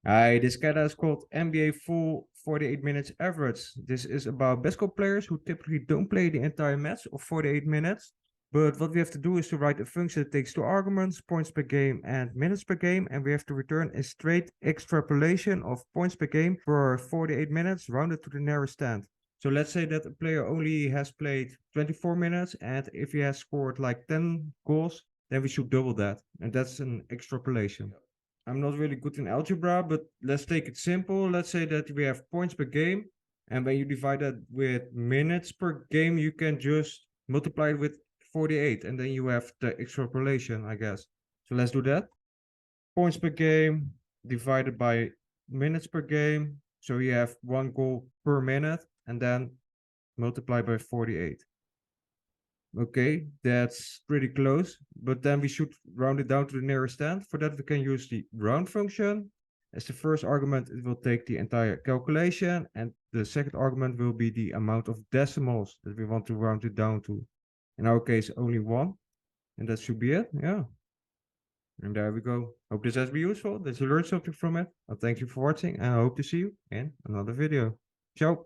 Hi, this kata is called NBA full 48 minutes average. This is about basketball players who typically don't play the entire match of 48 minutes. But what we have to do is to write a function that takes two arguments, points per game and minutes per game, and we have to return a straight extrapolation of points per game for 48 minutes rounded to the nearest tenth. So let's say that a player only has played 24 minutes, and if he has scored like 10 goals, then we should double that. And that's an extrapolation. I'm not really good in algebra, but let's take it simple. Let's say that we have points per game, and when you divide that with minutes per game, you can just multiply it with 48, and then you have the extrapolation, I guess. So let's do that. Points per game divided by minutes per game. So you have one goal per minute, and then multiply by 48. Okay, that's pretty close, but then we should round it down to the nearest tenth. For that, we can use the round function. As the first argument, it will take the entire calculation, and the second argument will be the amount of decimals that we want to round it down to. In our case, only one, and that should be it, yeah. And there we go. Hope this has been useful, that you learned something from it. And thank you for watching, and I hope to see you in another video. Ciao!